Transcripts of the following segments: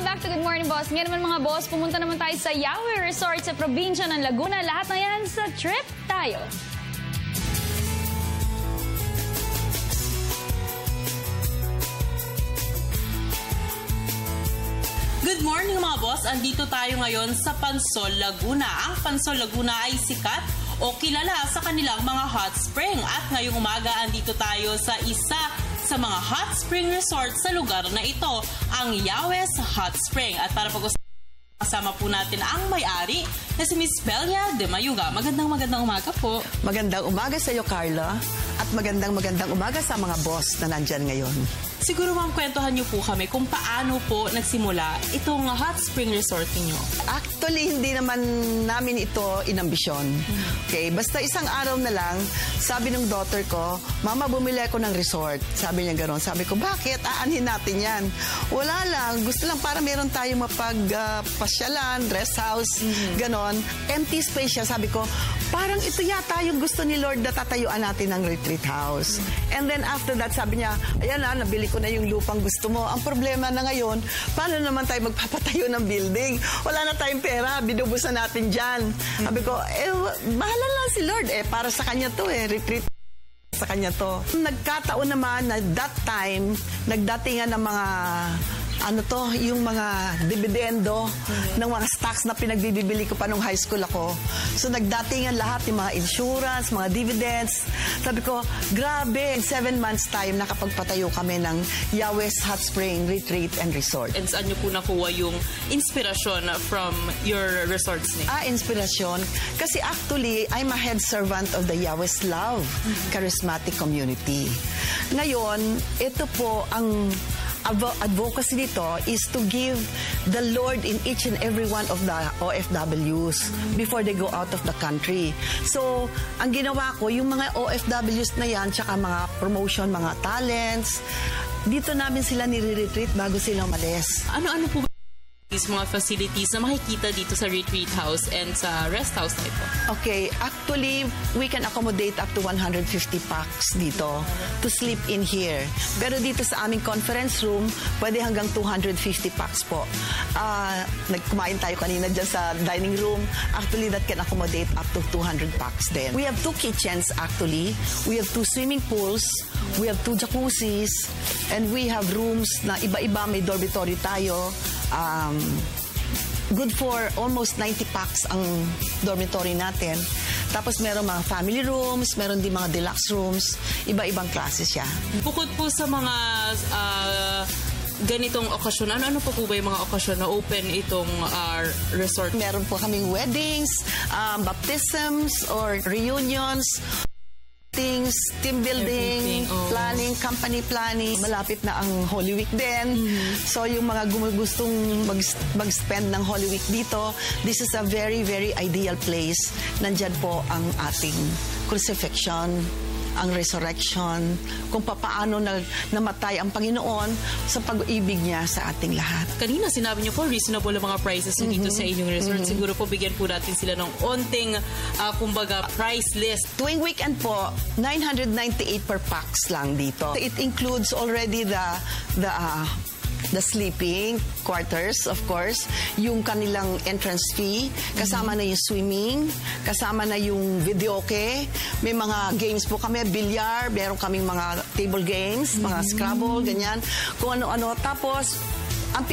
back to Good Morning Boss. Ngayon naman mga boss, pumunta naman tayo sa Yawe Resort sa probinsya ng Laguna. Lahat na yan sa trip tayo. Good morning mga boss! Andito tayo ngayon sa Pansol, Laguna. Ang Pansol, Laguna ay sikat o kilala sa kanilang mga hot spring. At ngayong umaga, andito tayo sa isa sa mga hot spring resort sa lugar na ito, ang Yawes Hot Spring. At para pag-usapan, kasama po natin ang may-ari na si Miss Belia de Mayuga. Magandang umaga po. Magandang umaga sa iyo, Carla. At magandang umaga sa mga boss na nandyan ngayon. Siguro ma'am, kwentuhan niyo po kami kung paano po nagsimula itong hot spring resort niyo. Actually, hindi naman namin ito inambisyon. Okay, basta isang araw na lang, sabi ng daughter ko, Mama, bumili ako ng resort. Sabi niya gano'n. Sabi ko, bakit? Aanhin natin yan. Wala lang. Gusto lang para meron tayong mapagpasyalan, rest house, gano'n. Empty space siya. Sabi ko, parang ito yata yung gusto ni Lord na tatayuan natin ng retreat house. And then after that, sabi niya, ayan na, nabili ko na yung lupang gusto mo. Ang problema na ngayon, paano naman tayo magpapatayo ng building? Wala na tayong pera, binubusan natin dyan. Sabi ko, bahala lang si Lord. Para sa kanya to retreat sa kanya to. Nagkataon naman na that time, nagdatingan ng mga yung mga dividendo ng mga stocks na pinagbibili ko pa nung high school ako. So nagdatingan lahat yung mga insurance, mga dividends. Sabi ko, grabe, in 7 months time nakapagpatayo kami ng Yawes Hot Spring Retreat and Resort. And saan niyo po nakuha yung inspirasyon from your resorts niyo? Inspirasyon. Kasi actually, I'm a head servant of the Yawes Love Charismatic Community. Ngayon, ito po ang advocacy nito is to give the Lord in each and every one of the OFWs before they go out of the country. So, ang ginawa ko, yung mga OFWs na yan, tsaka mga promotion, mga talents, dito namin sila nire-retreat bago sila umalis. Ano-ano po mga facilities na makikita dito sa retreat house and sa rest house na ito? Okay, actually, we can accommodate up to 150 packs dito to sleep in here. Pero dito sa aming conference room, pwede hanggang 250 packs po. Nagkumain tayo kanina dyan sa dining room. Actually, that can accommodate up to 200 packs din. We have 2 kitchens actually. We have 2 swimming pools. We have 2 jacuzzis. And we have rooms na iba-iba. May dormitory tayo. Good for almost 90 packs ang dormitory natin. Tapos meron mga family rooms, meron din mga deluxe rooms, iba-ibang klase siya. Bukod po sa mga ganitong okasyon, ano po ba yung mga okasyon na open itong resort? Meron po kaming weddings, baptisms or reunions, team building, planning, company planning. Malapit na ang Holy Week din. So yung mga gustong mag-spend ng Holy Week dito, this is a very, very ideal place. Nandyan po ang ating crucifixion, ang resurrection, kung paano namatay ang Panginoon sa pag-ibig niya sa ating lahat. Kanina sinabi niyo po, reasonable ang mga prices dito sa inyong resort. Siguro po bigyan po natin sila ng onting, kumbaga, price list. Tuwing weekend po, 998 per pax lang dito. It includes already the sleeping quarters, of course, yung kanilang entrance fee, kasama na yung swimming, kasama na yung videoke, may mga games po kami, bilyar, meron kaming mga table games, mga Scrabble, ganyan, kung ano-ano. Tapos, ang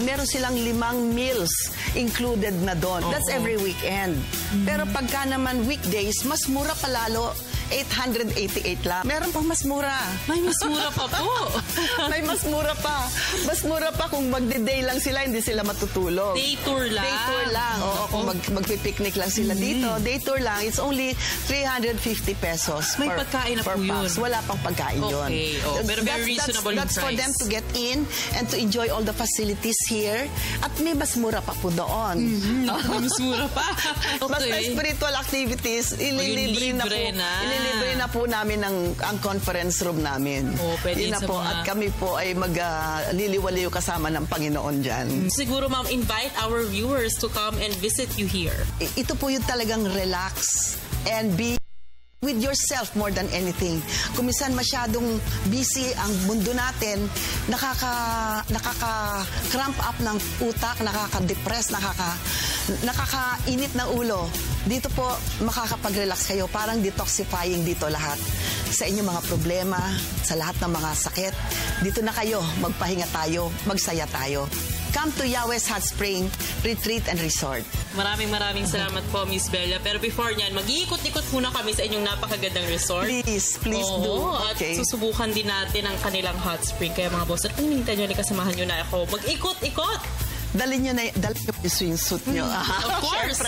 meron silang 5 meals included na doon. That's every weekend. Pero pagka naman weekdays, mas mura palalo. 888 lang. Meron pang mas mura. May mas mura pa po. May mas mura pa. Mas mura pa kung magde-day lang sila, hindi sila matutulog. Day tour lang? Day tour lang. Oo, kung magpipiknik lang sila dito. Day tour lang. It's only 350 pesos. May pagkain na po yun? Wala pang pagkain yun. Okay. Pero very reasonable yung price. That's for them to get in and to enjoy all the facilities here. At may mas mura pa po doon. May mas mura pa. Basta spiritual activities, ililibre na po namin ang conference room namin. Pwede na po. At kami po ay magliliwaliw kasama ng Panginoon dyan. Siguro, ma'am, invite our viewers to come and visit you here. Ito po yung talagang relax and be with yourself more than anything. Kung minsan masyadong busy ang mundo natin, nakaka-cramp up ng utak, nakaka-depress, nakakainit ng ulo. Dito po, makakapag-relax kayo. Parang detoxifying dito lahat. Sa inyong mga problema, sa lahat ng mga sakit, dito na kayo, magpahinga tayo, magsaya tayo. Come to Yahweh's Hot Spring Retreat and Resort. Maraming salamat po, Miss Bella. Pero before nyan, mag-iikot-ikot muna kami sa inyong napakagandang resort. Please do. At susubukan din natin ang kanilang hot spring. Kaya mga boss, at pamintan nyo, kasamahan nyo na ako. Mag-ikot-ikot! Dalhin nyo yung swimsuit nyo. Of course!